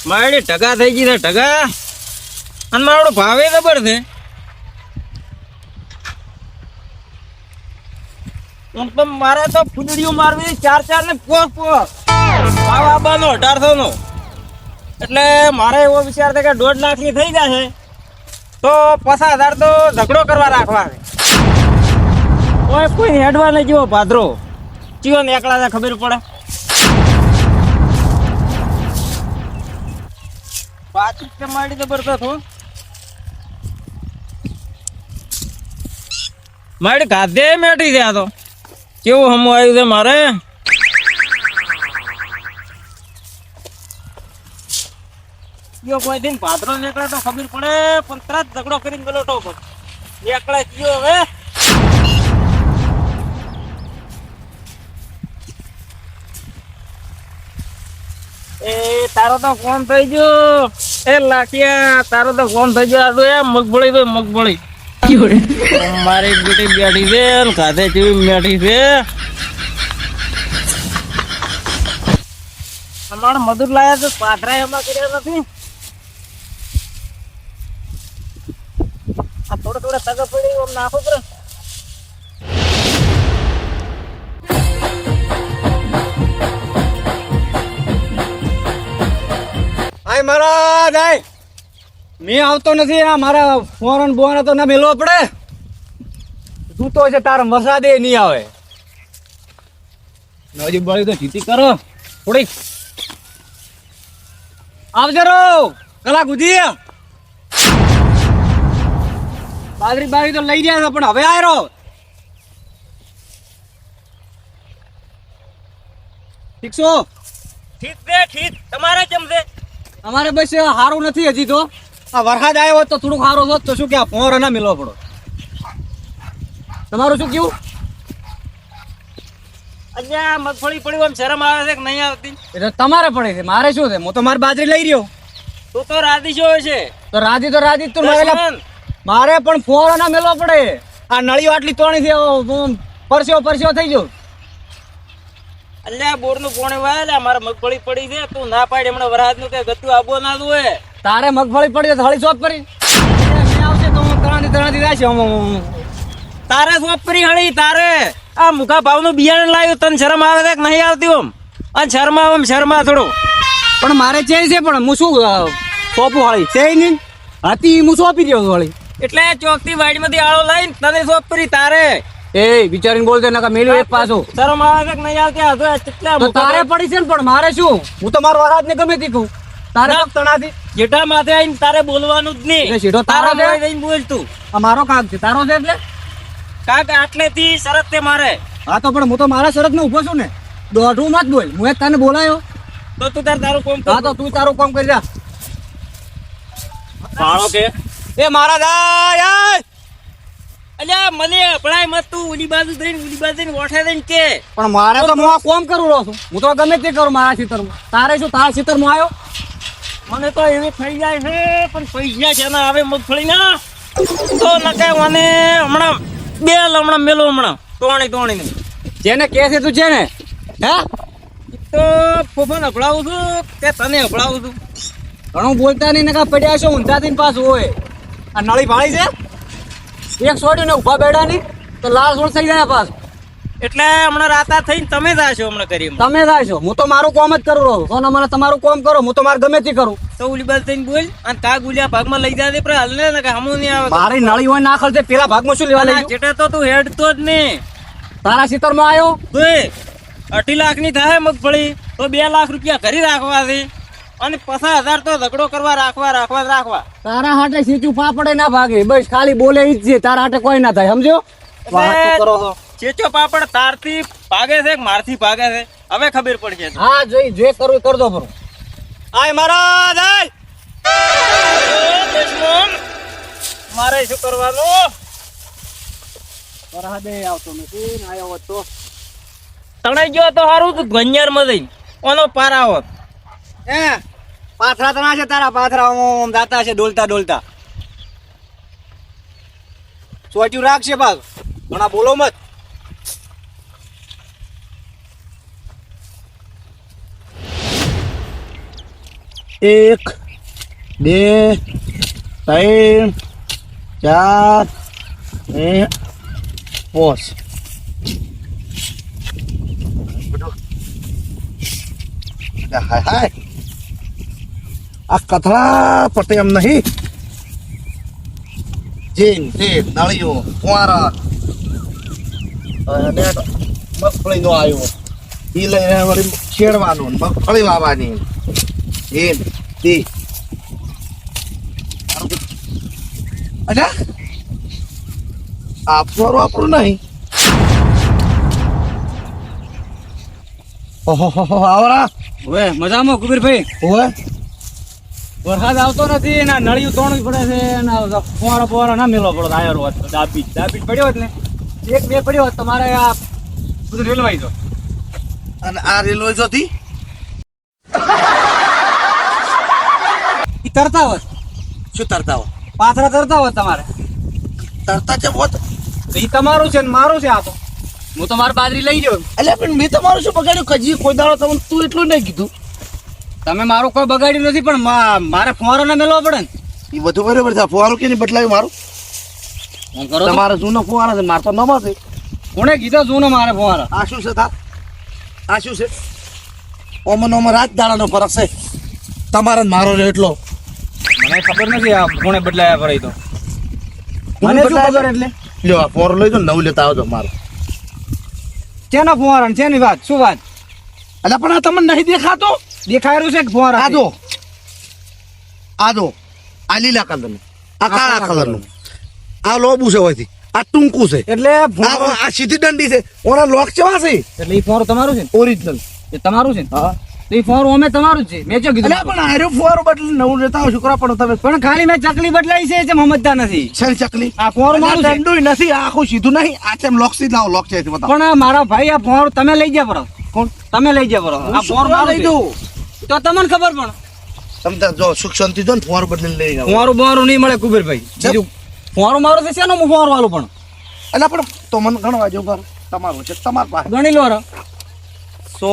મારી ટકા થઈ ગઈ છે ટકા અને મારો ભાવે ખબર છે મારે તો ફૂદડીઓ મારવી 4 ને 5 આબાનો 1800 નો એટલે મારે એવો વિચાર છે કે 1.5 લાખ ની થઈ જશે તો 50,000 તો ઝઘડો કરવા રાખવા કોઈ હેડવા નહીં જેવો ભાદરો ચિયો ને એકલા ખબર પડે પાછી કે માડી જબરદસ્ત હો માડી ગાધે મેઠી છે આ તો કેવું હમું આવ્યું છે મારે કયો કોઈ દિન ભાદરો નીકળે તો ખબર પડે પણ તરત ઝઘડો કરીને ગલોટો પડે નીકળે કયો હવે એ તારો તો ફોન થઈ ગયો એ લાખિયા તારો તો ફોન થઈ ગયો આ તો એ મગફળી તો મગફળી મારી બેટી બેઠી છે ખાધે જેવી બેઠી છે અમારે મજૂર લાયા તો પાથરા એમાં કર્યા નથી આ થોડા તગા પડી આમ નાખો પડે આય મહારાજ આય મેં આવતો નથી આ મારા ફોરન બોન તો ના મેલવો પડે તું તો છે તાર વરસાદે નહીં આવે નજી બળી તો જીતી કરો થોડી આવજે રો કલા ગુજી બાજરી તો લઈ ગયા પણ હવે આય રો ઠીક છો ઠીક છે ઠીક તમારે કેમ છે અમારે બસ સારું નથી હજી તો આ વરસાદ આવ્યો હોત તો થોડુંક સારું હોત તો શું કે આ ફોર ના મેળવો પડો તમારું શું કેવું અહીંયા મગફળી પડી આમ શરમ આવે છે કે નહીં આવતી એટલે તમારે પડે છે મારે શું છે હું તો મારી બાજરી લઈ રહ્યો તું તો રાધી જો છે તો રાજી તું મારે પણ ફોર ના મેળવો પડે આ નળી આટલી તોણી છે પરસ્યો થઈ ગયો અલ્યા બોર નું પોણે વાય મારે મગફળી પડી છે તું ના પાડી હમણાં વરસાદ નું કઈ ગતું આબો ના દુએ તારે મગફળી પડી તો હળી શોપ કરી આવશે તો હું તણાથી જાય તારે શોપ કરી હળી તારે આ મુખા ભાવ નું બિયારણ લાવ્યું તને શરમ આવે છે કે નહીં આવતી ઓમ અને શર્મા થોડું પણ મારે છે પણ હું શું સોંપું હળી છે નહીં હતી હું સોંપી રહ્યો છું હળી એટલે ચોકથી વાડીમાંથી આળો લઈને તને શોપ કરી તારે એ વિચારીને બોલતે નકા મેલ્યું એક પાછો શરમ આવે છે કે નહીં આવતી આ કેટલા તો તારે પડી છે ને પણ મારે શું હું તો મારો વરસાદ ને ગમે તે કહું તારે તણાથી જેઠા માથે આવીને તારે બોલવાનું જ નહીં સીધો તારો જઈને બોલ તું મારો કાક છે તારો છે એટલે કાક આટલેથી શરત તે મારે હા તો પણ હું તો મારા શરત ને ઉભો છું ને દોઢું મત બોલ હું એક તને બોલાયો તો તું તારું કામ હા તો તું તારું કામ કરી જા પાળો કે એ મારા દાય અલ્યા મને અપડાય મત તું ઓલી બાજુ જઈને ઓઠે દઈને કે પણ મારે તો હું આ કામ કરું રહ્યો છું હું તો ગમે તે કરું મારા ખેતરમાં તારે શું તારા ખેતરમાં આવ્યો મને તો એવી થઈ જાય છે પણ પૈસા છે ને આવે મગફળી ના તો નકે મને હમણાં મેલો તોણી જેને કે છે તું છે ને હે તો ફોફાને અભડાવું છું કે તને અભડાવું છું ઘણું બોલતા નહીં નકા પડ્યા છો ઊંધા થઈને પાછું હોય આ નળી ભાળી છે એક છોડ્યું ને ઉભા બેડા ની તો લાલ સોળ થઈ જાય પાછું એટલે હમણાં રાતા થઈને તમે જાશો હમણાં કરી તમે જાય છો હું તો મારું કામ જ કરું રહું સોના મને તમારું કામ કરો હું તો મારે ગમે તે કરું તો ઓલી બાજુ થઈને બોલ અને કા ગુલિયા ભાગમાં લઈ જાય પણ હાલ ને કે હમું નહીં આવે મારી નળી હોય નાખલ છે પેલા ભાગમાં શું લેવા લઈ જેટે તો તું હેડતો જ નહીં તારા ખેતરમાં આવ્યો તું 2.5 લાખ ની થાય મગફળી તો 2 લાખ રૂપિયા ઘરે રાખવા છે અને 50,000 તો ઝઘડો કરવા રાખવા તારા હાટે સીચું પાપડે ના ભાગે બસ ખાલી બોલે ઈ જ છે તારા હાટે કોઈ ના થાય સમજો વાત કરો છો ચેચો પાપડ તારથી ભાગે છે કે મારથી ભાગે છે હવે ખબર પડશે હા જે કરવું કરજો બરો આય મહારાજ આય દુશ્મન મારે શું કરવાનું વરસાદે આવતો નથી ને આયો હોત તો તણાઈ ગયો તો સારું તું ગંજાર માં જઈને ઓનો પાર આવત એ પાથરા તણા છે તારા પાથરા ઓમ દાતા છે ડોલતા સોચ્યું રાખશે ભાગ ઘણા બોલો મત 1 2 3 4 ને 5 હાય હાય આ કથળા પટે એમ નહીં જીન તે નળીઓ ફુવારા અને મગફળીનો આવ્યો ઈ લઈને વળી છેડવાનું ને મગફળી વાવવાની જીન તે અચ્છા આ ફુવારો આપણું નહીં ઓહો આવરા હવે મજામાં કુબીરભાઈ ઓય વરસાદ આવતો નથી ના નળિયું તોડવી પડે છે ના ફુવારા ફુવારા ના મેળવો પડે આયર હોત તો દાબી પડ્યો હોત ને એક બે પડ્યો હોત તમારે આ બધું રેલવાઈ દો અને આ રેલવે જોતી ઈ તરતા હોત શું તરતા હો પાથરા તરતા હોત તમારે તરતા છે હોત ઈ તમારું છે ને મારું છે આ તો હું તો મારી બાજરી લઈ જાઉં એટલે પણ મેં તમારું શું બગાડ્યું કજી કોઈ દાડો તમને તું એટલું નહીં કીધું તમે મારું કોઈ બગાડ્યું નથી પણ મારે ફુવારો ના મેળવો પડે ને એ બધું બરાબર છે ફુવારું કે નહીં બદલાયું મારું હું કરો તમારે જૂનો ફુવારા છે મારે તો નવા છે કોણે કીધો જૂનો મારે ફુવારો આ શું છે તાર આ શું છે ઓમન ઓમન રાત દાડાનો ફરક છે તમારે ને મારો રહ્યો એટલો મને ખબર નથી આ કોણે બદલાયા પર તો મને શું ખબર એટલે લ્યો આ ફુવારો લઈ જાઓ નવું લેતા આવજો મારો શેનો ફુવારો ને શેની વાત શું વાત એટલે પણ આ તમને નહીં દેખાતો દેખાયેલું છે કે ફુવારો આ જો આ લીલા કલરનું આ કાળા કલરનું આ લોબુ છે હોયથી આ ટૂંકું છે એટલે ફુવારો આ સીધી દંડી છે ઓના લોક કેવા છે એટલે ઈ ફુવારો તમારું છે ને ઓરિજિનલ એ તમારું છે ને હા તો ઈ ફુવારો અમે તમારું જ છે મેં શું કીધું એટલે પણ આર્યો ફુવારો બદલે નવું લેતા આવો છોકરા પણ તમે પણ ખાલી મેં ચકલી બદલાઈ છે જે સમજતા નથી છે ચકલી આ ફુવારો મારું છે દંડુય નથી આ આખું સીધું નહીં આ તેમ લોક સીધ લાવો લોક છે બતાવો પણ આ મારા ભાઈ આ ફુવારો તમે લઈ ગયા બરો કોણ તમે લઈ ગયા બરો આ ફુવારો મારું લઈ છે. દો તો તમને ખબર પણ તમે જો સુખ શાંતિ જો ને ફુવારો બદલે લઈ આવો ફુવારો બુવારો નહીં મળે કુબેરભાઈ બીજું ફુવારો મારો છે શેનો હું ફુવારો વાળું પણ એટલે પણ તો મને ગણવા જો કર તમારું છે તમાર પાસે ગણી લો રો 100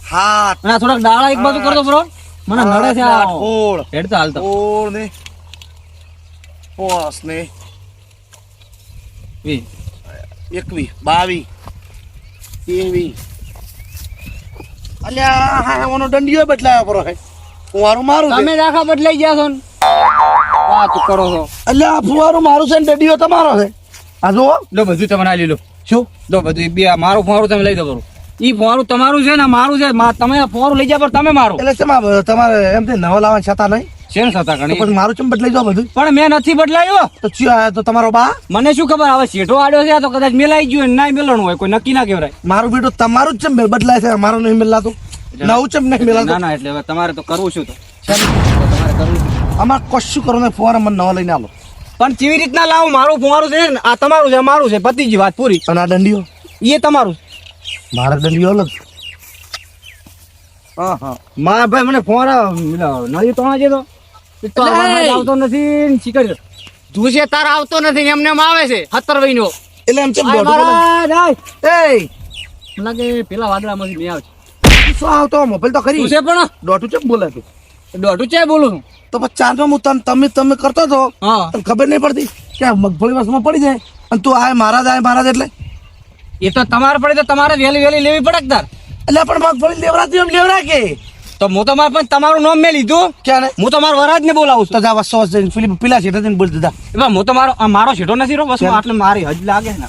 7 અને આ થોડાક ડાળા એક બાજુ કરતો બરો મને નડે છે આ ઓળ હેડ તો હાલતો ઓળ ને પોસ ને વી 21 22 23 અલ્યા હા ઓનો દંડિયો બદલાયો પરો હે ફુવારું મારું છે તમે જ આખા બદલાઈ ગયા છો ને વાત કરો છો અલ્યા ફુવારું મારું છે ને દંડિયો તમારો છે આ જો લો બધું તમે લઈ લો શું લો બધું બે આ મારું ફુવારું તમે લઈ દો બરો ઈ ફુવારું તમારું છે ને મારું છે તમે આ ફુવારું લઈ જા પર તમે મારો એટલે તમારે એમ તે નવા લાવવાની છતાં નહીં છે ને સતા તો ઘણી પછી મારું ચમ બદલાઈ જાવ બધું પણ મેં નથી બદલાયો તો ચિયો આયો તો તમારો બા મને શું ખબર હવે શેઠો આડ્યો છે આ તો કદાચ મેલાઈ ગયો ના મેલવાનું હોય કોઈ નક્કી ના કહેવાય મારું બેટું તમારું જ ચમ બદલાય છે મારું નહીં મિલાતું નવું ચમ નહીં ના મિલાતું ના એટલે હવે તમારે તો કરવું શું તો તમારે કરવું શું? અમાર કશું કરો ને ફુવારા મને નવા લઈને આલો પણ કેવી રીતના લાવું મારું ફુવારું છે ને આ તમારું છે મારું છે પતિજી વાત પૂરી અને આ દંડિયો એ તમારું મારા દંડિયો અલગ હા હા મારા ભાઈ મને ફુવારા નળી તો છે તો ઈ તો એટલે આમાં આવતો નથી ને શીખર જોશે તાર આવતો નથી ને એમને એમ આવે છે 17 વયનો એટલે એમ ચમ આય દોઢ મહારાજ, આય. એ લાગે પેલા વાદળામાંથી મેં આવે શું આવતો મોબાઈલ તો છે ખરી તું છે પણ દોઢું ચમ બોલે તું દોઢું છે બોલું છું. તો પછી ચાંદો હું તમે કરતો હતો હા તને ખબર નહીં પડતી કે આ મગફળી વસમાં પડી જાય અને તું આય મહારાજ એટલે એ તો તમારે પડે તો તમારે વહેલી વહેલી લેવી પડે કે તાર એટલે પણ મગફળી લેવરાતી એમ લેવરા કે તો હું તમારે પણ તમારું નામ મેં લીધું ક્યાં ને હું તમારો વરાજ ને બોલાવું છું તો જા વસો જઈને પેલા છે જઈને બોલ દીધા એમાં હું તમારો મારો છેટો નથી રો બસ હું આટલે મારી હજ લાગે ને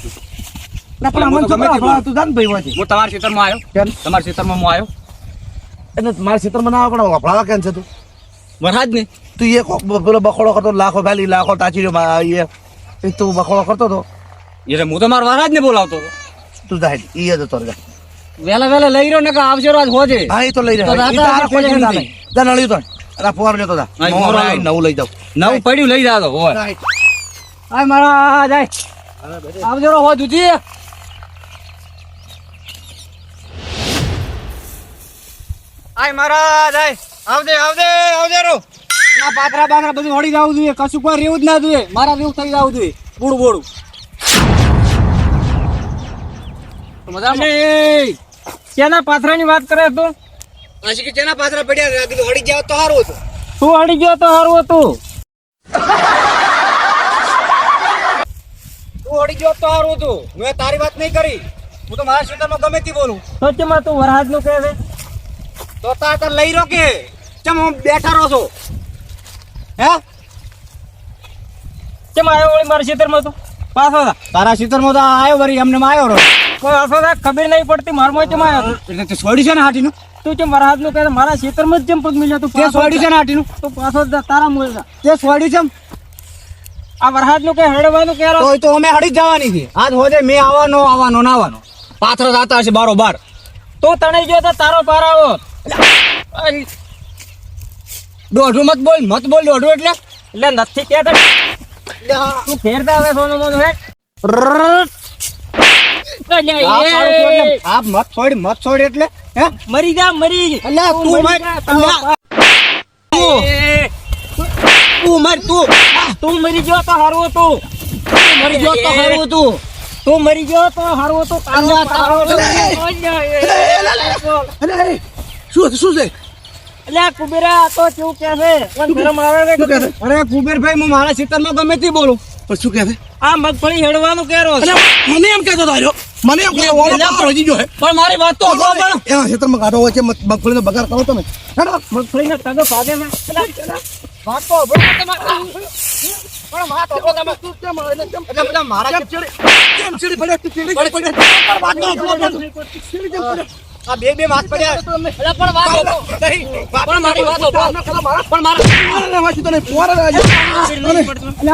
ના પણ હું તો અમને ગમે તે ખબર તું જાન ભાઈ વાંચી હું તમારા ખેતરમાં આવ્યો કેમ તમારા ખેતરમાં હું આવ્યો એટલે મારા ક્ષેત્રમાં ના આવે પણ વફડાવા કેમ છે તું વરાજ ને તું એ પેલો બખોડો કરતો લાખો ખાલી લાખો તાચી રહ્યો એ તું બખોડો કરતો હતો એટલે હું તમારો વરાજ ને બોલાવતો હતો તું જાય એ જ હતો જા વહેલા વહેલા લઈ રહ્યો ને કે આવશે રોજ હોજે હા એ તો લઈ તો જાય દાદા આપણે જા નથી. નળ્યું તો અરે ફુવારો લેતો જા હા, એ ફુવારો આલો. નવું લઈ જાઉં નવું પડ્યું લઈ જાતો હોય રાઈટ આય મારા જાય આવજો રો હોજ ઉજી આય મારા જાય આવજે રો ના પાત્રા બાત્રા બધું હળી જવું જોઈએ કશું કોઈ રેવું જ ના જોઈએ મારા જેવું થઈ જવું જોઈએ બોડું બોડું મજામાં કેના પાથરાની વાત કરે તું આશી કે જેના પાછળ પડ્યા કીધું હળી જાવ તો સારું હતું. તું અડી ગયો તો સારું હતું. તું હળી ગયો તો સારું હતું. મેં તારી વાત નહીં કરી. હું તો મારા ક્ષેત્રમાં ગમે તે બોલું. તો ચેમાં તું વરહાદ નું કહે છે? તો તાર લઈ રહ્યો કે ચમ હું બેઠા રહો છો હે? ચેમાં આવ્યો વળી મારા ખેતરમાં તો પાછો થા. તારા ક્ષેત્રમાં તો આવ્યો વરી એમને આવ્યો રહ્યો. કોઈ પાછો થા, ખબર નહીં પડતી મારમાં ચેમાં આવ્યો તું? એટલે તે છોડ્યું છે ને હાટીનું? તું ચેમ વરહાદ નું કહે છે? મારા ખેતરમાં જ જેમ પગ મિલ્યા તું તે છોડ્યું છે ને હાટીનું? તું પાછો જ જા, તારા મુએ જા. તે છોડ્યું છે ને? આ વરહાદ નું કઈ હળવાનું કેરો તો અમે હળી જ જવાની છે. આજ હોજે મેં આવવાનો ના આવવાનો પાથરો જાતા હશે બારોબાર. તું તણાઈ ગયો તો તારો પારાવો. દોઢું મત બોલ દોઢું એટલે એટલે નથી કહેતો. તું ફેરતા આવે સોનું મોનું હે. આપ મત છોડ એટલે હે? મરી જા મરી. અલ્યા તું મર તું મરી ગયો તો હારું હતું. મરી ગયો તો સારું હતું. તું મરી ગયો તો હારું હતું. શું છે અલ્યા કુબેરા આ તો કેવું કે છે? કોણ ગરમ આવે છે? અરે કુબેરભાઈ હું મારા ખેતરમાં ગમે તે બોલું. પણ શું કહે છે આ મગફળી હેડવાનું કેરો છે. મને એમ કહેતો હતો મને એમ કહેતો રોજી ગયો હે પણ મારી વાત તો સાંભળો. એના ક્ષેત્રમાં કાઢો હોય છે મગફળીનો બગાડ કરો તમે હેડો. મગફળીનો તગો ભાગે છે. વાત તો સાંભળો તમારે. પણ વાત સાંભળો તમે. એટલે બધા મારા કેમ ચીડી પડે આ બે વાત પડ્યા. એટલે પણ વાત સાંભળો. પણ મારી વાત સાંભળો. પણ મારા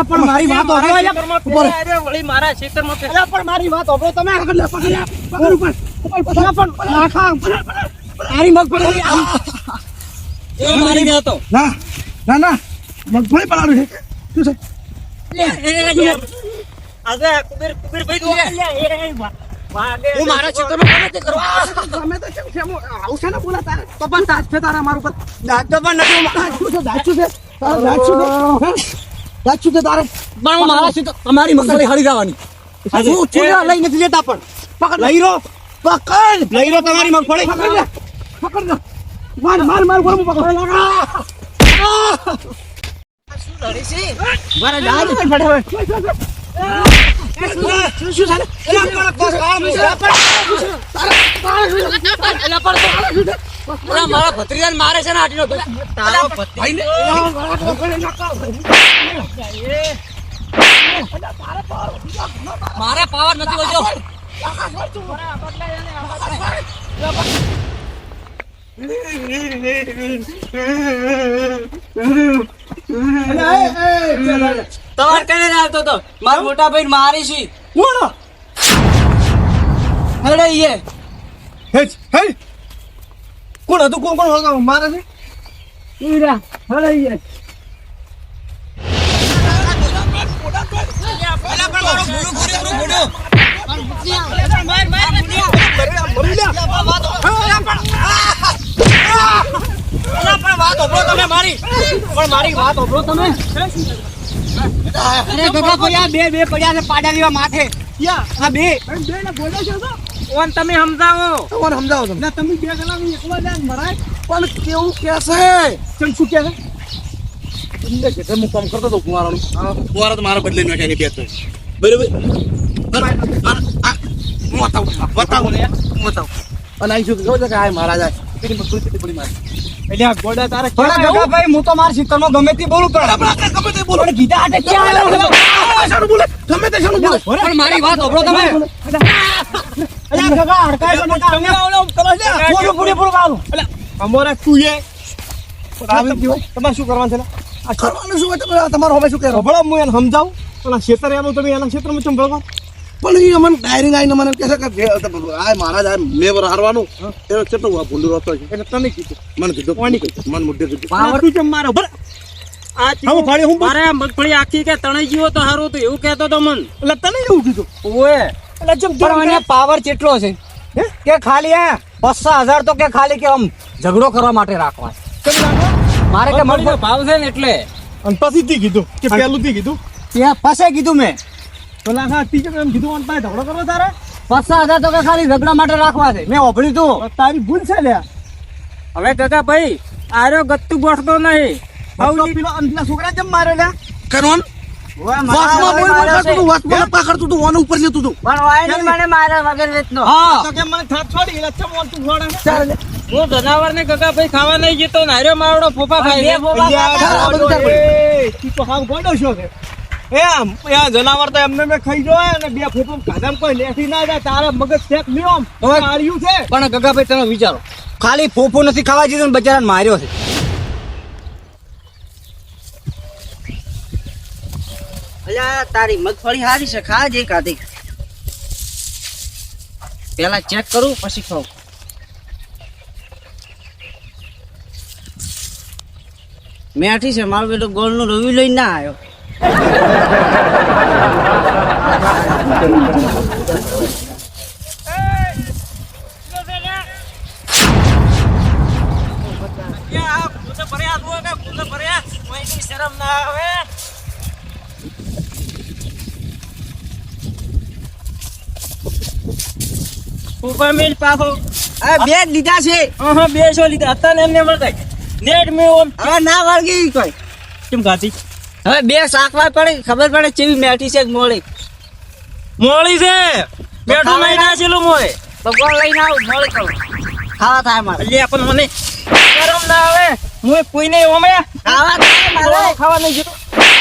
પણ મારી વાત સાંભળો. વળી મારા ખેતરમાં કે પણ મારી વાત સાંભળો તમે. તારી મગફળી એ મારી ગયો તો. ના મગફળી પડાડું છે શું છે આજે કુબેરભાઈ તું વાગે. હું મારા ખેતરમાં ગમે તે કરવા. તમે તો કેમ છે આવું છે ને બોલા તારે તો પણ દાજ છે તારા મારું પર દાદ તો પણ નથી. દાજ શું છે તારે દાજ શું છે તારે પણ હું મારા ખેતર તમારી મગફળી હળી જવાની. હું ચૂલા લઈ નથી લેતા પણ પકડ લઈ રહ્યો પકડ લઈ રહ્યો તમારી મગફળી. પકડ માર ગોળ પકડ મારા દાદ પણ ફટે હવે. શું છે એલા પણ બસ આ મુસા પણ એલા પણ ઓલા મારા ભત્રીજાને મારે છે ને આટીનો તારો ભાઈ મારે પાવર નથી બોલતો. તમારે કઈ આવતો તો મારા મોટા ભાઈ મારી છે. અરે યે હે કોણ હતું કોણ મારે છે ઈરા હળઈએ. મારી વાત સાંભળો તમે. અરે ગગા પડ્યા બે પડ્યા છે પાડા જેવા માથે. આ બે ઓન તમે સમજાવો. કોણ સમજાવો તમે તમે બે જણા એકલો જ મરાય. પણ કેવું કેસે ચમ શું કે છે? હું કામ કરતો હતો કુંવારાનું કુંવારા તો મારા બદલે નાખ્યા બે બરોબર બતાવો અને અહીં શું કહો છો કે આ મહારાજા પેલી મજબૂરી કેટલી પડી મારી એટલે આ ગોડા તારે થોડા ગગા ભાઈ હું તો મારા ક્ષેત્રમાં ગમે તે બોલું પણ ગમે તે બોલો પણ ગીતા હાટે ક્યાં આવ્યો? શાનું બોલે ગમે તે શાનું બોલે પણ મારી વાત સાંભળો તમે. અલ્યા ગગા હડકાય તો મોટા તમે ઓલો કરો છે. પૂરું પાડું. અમારે તું એ આવી ગયો તમારે શું કરવાનું છે? આ કરવાનું શું હોય તમે તમારો હવે શું કરો ભળો હું એને સમજાવું પણ આ ક્ષેત્ર એનું તમે એના ક્ષેત્રમાં ચમ ભળવા. પણ એ અમને ડાયરી આવીને મને કહે છે કે આ મહારાજ આ મેં હારવાનું એનો કેટલો ભૂંડું હતો છે એટલે તમે કીધું મને કીધું કોની કીધું? મને મુદ્દે કીધું પાવર તું ચમ મારો ભર આ મગફળી હું મારે મગફળી આખી કે તણાઈ ગયો તો સારું હતું એવું કહેતો તો મન. એટલે તને એવું કીધું ઓએ એટલે ચમ પણ મને પાવર કેટલો છે કે ખાલી હે 50,000 તો કે ખાલી કે આમ ઝઘડો કરવા માટે રાખવા છે. મારે કે મગફળીનો ભાવ છે ને એટલે અને પછી તી કીધું કે પહેલું તી કીધું ત્યાં ફસે કીધું મેં પેલા હા તીજે એમ કીધું અને તારે ઝઘડો કરવો તારે 50,000 તો કે ખાલી ઝઘડા માટે રાખવા છે. મેં ઓભળ્યું તું તારી ભૂલ છે લ્યા. હવે કાકા ભાઈ આર્યો ગત્તુ ગોઠતો નહીં પેલો અંતલા છોકરા જેમ મારે લે કરવાનું વાસમાં બોલ બોલ કરતું તું, વાસમાં પાકડતું તું, ઓને ઉપર જતું તું. પણ વાય નહીં મને મારા વગર વેચનો હા તો કે મને થાપ છોડી એટલે ચમ ઓન તું છોડે હું જનાવરને કાકા ભાઈ ખાવા નહીં જતો ને હાર્યો માવડો ફોફા ખાય તું તો હાવ ગોડો છો કે એમ આ જનાવર તો એમને મેં ખાઈ જોય અને બે ફૂફમ કાદમ કોઈ લેથી ના જાય તારા મગજ શેક લ્યો આમ માર્યું છે. પણ ગગાભાઈ તમે વિચારો ખાલી ફોફો નથી ખાવા દીધો ને બચારાને માર્યો છે. અલ્યા તારી મગફળી હારી છે ખાજે કાધી પેલા ચેક કરું પછી ખાઉં મેઠી છે મારો બેટો ગોળ નું રવિ લઈને ના આવ્યો શરમ ના આવે ઉપર મિલ પાછો આ બે લીધા છે હા બે છો લીધા હતા ને એમને મળતા નેટ મે ઓમ હવે ના વળગી કોઈ કેમ ગાતી હવે બે શાકવા પડે ખબર પડે કેવી મેઠી છે મોળી મોળી છે બેઠું લઈ ના છેલું મોળે ભગવાન લઈને આવ મોળી કહું ખાવા થાય મારે એટલે પણ મને શરમ ના આવે હું કોઈને ઓમે ખાવા થાય મારે ખાવા નહીં જતો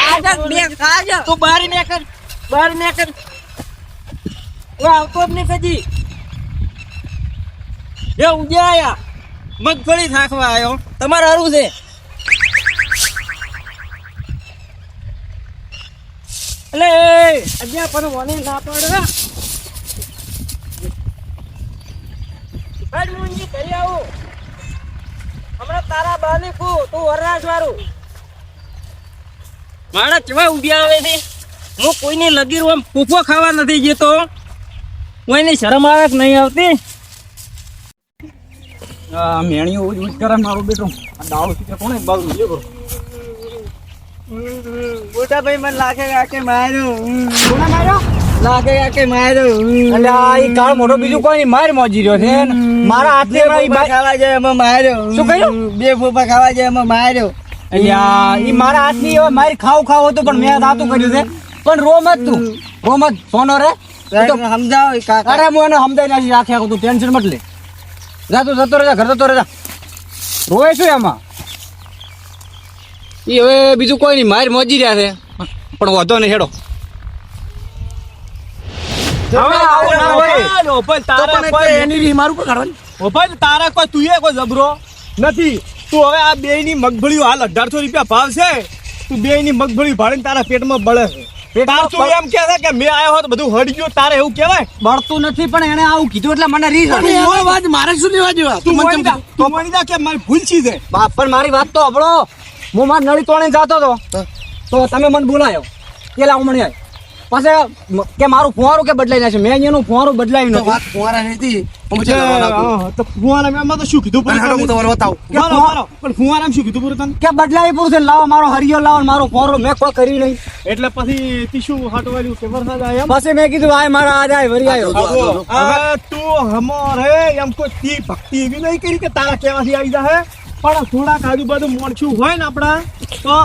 આજા બે ખાજો તું બારી ને કર ઓ આવતો જ નહીં કદી એ ઉજાયા મગફળી થાકવા આવ્યો તમારે હારું છે એટલે અજ્ઞા પણ મને ના પડે ભાઈ મુંજી કરી આવું હમણાં તારા બાને કો તું વરરાજ વાળું મારા કેવા ઉડ્યા આવે છે હું કોઈની લગીર આમ ફૂફો ખાવા નથી જતો કોઈની શરમ આવે કે નહીં આવતી મેણીઓ ઉજ કરે મારું બેટું આ દાળો શીખે કોને બાજુ લીધો કરો મોટા ભાઈ મને લાગે કે માર્યો કોને માર્યો લાગે કે માર્યો એટલે આ ઈ કાળ મોટો બીજું કોઈ નહીં માર મોજી રહ્યો છે ને મારા હાથે મારી ખાવા જાય એમાં માર્યો શું કહ્યું? બે ફોફા ખાવા જાય એમાં માર્યો અલ્યા ઈ મારા હાથની હવે મારી ખાવ હતું પણ મેં દાતું કર્યું છે પણ રોમ જ સોનો રે ઈ તો સમજાવો કાકા અરે હું એને સમજાઈ નાખી રાખે તું ટેન્શન મત લે જા તું જતો રહે ઘર જતો રહે જા રોય શું એમાં ઈ હવે બીજું કોઈ નહીં માર મોજી રહ્યા છે પણ વધો નહીં હેડો તારા કોઈ તું કોઈ જબરો નથી તું હવે આ બે ની મગફળી હાલ 1800 રૂપિયા ભાવ છે તું બે ની મગફળી ભાડીને તારા પેટમાં બળે છે તાર તું એમ કે છે કે મેં આવ્યો હોત બધું હડી ગયું તારે એવું કહેવાય બળતું નથી પણ એને આવું કીધું એટલે મને રીસ મારે શું લેવા જેવા તું માની જા કે મારી ભૂલ છે પણ મારી વાત તો હબળો હું મારી નળી તોડીને જતો હતો તો તમે મને બોલાયો કે લાવ મને પછી કે મારું ફુવારું કે બદલાઈ નાખ્યું મેં એનું ફુવારું બદલાયું નથી વાત ફુવારા નથી તો ફુવારામાં તો શું કીધું હું તમારે બતાવું પણ ફુવારામાં શું કીધું પૂરું તને કે બદલાવી પૂરું છે લાવો મારો હરિયો લાવો ને મારો ફુવારો મેં કોઈ કર્યું નહીં એટલે પછી તીશું હાટવાયું કે વરસાદ આયા પછી મેં કીધું આય મારા આજ આય વરી આવ્યો હવે તું હમોરે એમ કોઈ તી ભક્તિ એવી નહીં કરી કે તારા કેવાથી આવી જાય પણ થોડાક આજુબાજુ મોણછું હોય ને આપડા તો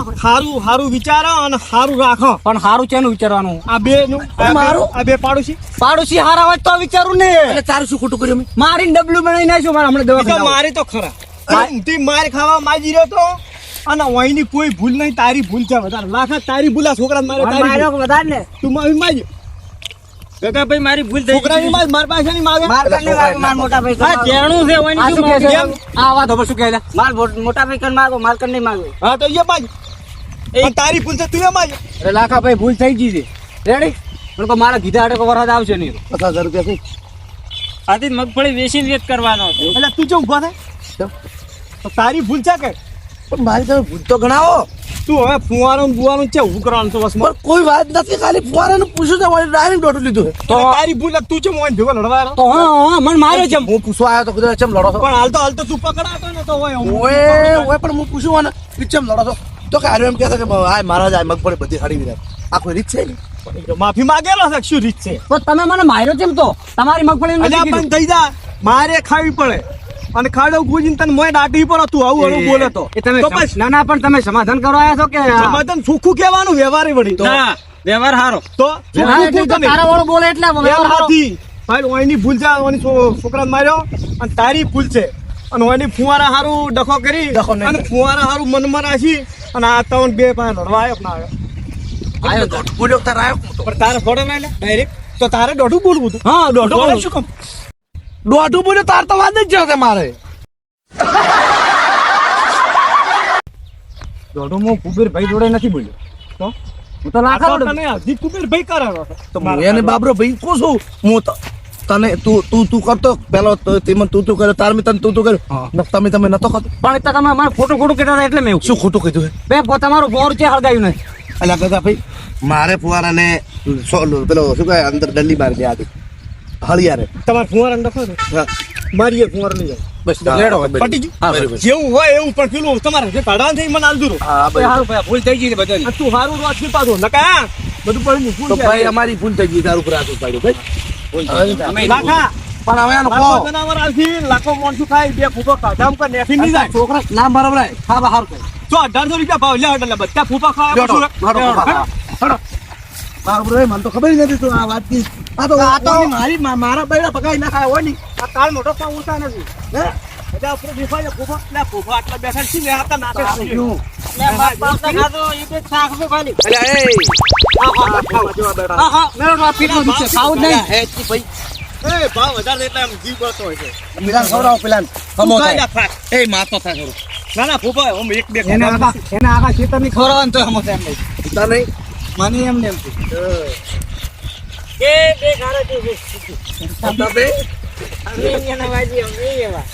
હારું વિચારો અને હારું રાખો પણ સારું છે એનું વિચારવાનું આ બે નું આ બે પાડોશી પાડોશી હારા હોય તો વિચારું ને એટલે તારું શું ખોટું કર્યું મેં મારી ડબલું બનાવી નાખ્યું મારે હમણાં દવા મારી તો ખરા તી માર ખાવા માજી રહ્યો તો અને વહીની કોઈ ભૂલ નહીં તારી ભૂલ છે વધારે લાખા તારી ભૂલ આ છોકરા મારે માર્યો વધારે ને તું મારી માજી કાકા ભાઈ મારી ભૂલ થઈ છોકરાની માર માર પાસે નહીં માગે માર કરને માગો માર મોટા ભાઈ હા જેણું છે ઓની શું કહે છે આ વાત હવે શું કહે છે માર મોટા ભાઈ કન માગો માર કન નહીં માગો હા તો એ માજ એ તારી ભૂલ છે તું એ માજ અરે લાખા ભાઈ ભૂલ થઈ ગઈ છે રેડી પણ કોઈ મારા કીધા હાટે કોઈ વરસાદ આવશે નહીં 50,000 રૂપિયા કઈ આથી મગફળી વેચીને વેચ કરવાનો હતો એટલે તું જો ઉભા થાય તો તારી ભૂલ છે કે પણ મારી તમે ભૂલ તો ગણાવો તું હવે ફુવાનું બુવાનું છે હું કરવાનું છે બસ પણ કોઈ વાત નથી ખાલી ફુવારાને પૂછ્યું છે મારી ડાયરેક્ટ દોડું લીધું છે તો તારી ભૂલ છે, તું છે મોન ભેગો લડવાનો તો હા મને માર્યો છે હું પૂછવા આવ્યો તો કીધું ચમ લડો છો પણ હાલ તો તું પકડાતો ને તો હોય ઓય પણ હું પૂછું ને કે ચમ લડો છો તો કે આર્યો એમ કહે છે કે આ મારા જ આ મગફળી બધી હરી વિના આ કોઈ રીત છે ને માફી માંગેલો છે શું રીત છે તો તમે મને માર્યો કેમ તો તમારી મગફળી અલ્યા નથી બંધ થઈ જા મારે ખાવી પડે અને ખાડો ગુજીને તને મોય દાટી પર તું આવું હળું બોલે તો એ તમે તો પછી ના પણ તમે સમાધાન કરવા આવ્યા છો કે સમાધાન સુખું કહેવાનું વ્યવહારે વળી ના વ્યવહાર હારો તો હા, સુખું એટલે કહું તો તને. તારા વાળો બોલે એટલે વ્યવહાર હારો. એમ નથી. ભાઈ ઓયની ભૂલ છે ઓયની છોકરાને માર્યો અને તારી ભૂલ છે અને ઓયની ફુવારા હારું ડખો કરી ડખો નહીં અને ફુવારા હારું મનમાં રાખી અને આ તવન બે પાસે લડવા આવ્યો કે ના આવ્યો બોલ્યો તાર આવ્યો હું તો. પણ તારે ફોડો ના ડાયરેક્ટ તો તારે દોઢું બોલવું હતું હા દોઢો બોલે બોલો. શું કામ દોઢું બોલ્યો તાર તો વાત જ છે મારે દોઢો હું કુબેરભાઈ જોડે નથી બોલ્યો તો હું તો આ લાખા તો વડે તને હજી કુબેરભાઈ કરાવ્યો છે. તો હું એને બાબરો ભાઈ કહું છું હું તને તું કરતો પેલો તું કર્યો તાર મેં તને તું કર્યો હા. ને તમે નતો કરતો પણ એ તો તમે મારે ખોટું ખોટું કહેતા હતા એટલે મેં એવું શું ખોટું કીધું છે બે તમારું ફોર છે હળગાયું નહીં અલા કાકા ભાઈ મારે ફુવારાને પેલો શું કહે અંદર ડલ્લી મારી દે આદિ હળિયારે તમારે ફુવારા ડખો છે હા મારીએ ફુવારા નહીં જાય બસ લેડો પટી ગયું હા, બરાબર. જેવું હોય એવું પણ પેલું તમારે જે કાઢવાનું છે એ મને આલતું રહો. હા એ ભાઈ હારું ભાઈ ભૂલ થઈ ગઈ છે બધાની અને તું હારું વાત થી પાછું નકા બધું પડી તો ભાઈ અમારી ભૂલ થઈ ગઈ તારું ઉપર હાથ ઉપાડ્યું ભાઈ અમે લાખા પણ હવે એનો લાખો કહો જનાવર આવતી લાખો માણસો ખાય બે ફૂફા કાઢામ કે નેફી નહીં જાય છોકરા ના બરાબર હા બહાર કર તો 1800 રૂપિયા ભાવ લે એટલે બધા ફૂફા ખાવા લેડો, પછી લેડો, લેડો. મારું બ્રો, મને તો ખબર જ નથી તું આ વાત કી આ તો મારી મારા બૈરા પકાઈ ના ખાય હોય ની આ તાળ મોટો પાવ ઉતા નથી હે બધા ઉપર બેફા છે ફૂફા લે ફૂફા આટલા બેઠા છે ને આતા નાખે છે. લે બાપ બાપને ખાધો એ બે શાક છે ખાલી અલ્યા એ હા હા મેરો તો આ પીઠનું દુખે ખાવું જ નહીં હે જી ભાઈ એ ભાવ વધારે એટલે આમ જીવ બળતો હોય છે મિલાન ખવડાવો પેલાન તું ખાઈ જા ફાટ. એ માતો થાય ખરું ના ના ફૂફા હું એક બે એને ખાધા આખા ખેતરની ખવડાવવાનું તો એમ એમ નહીં તા નહીં મને એમ ને એમ એ બે ખારો છે તમે અમે એના વાજી અમે એવા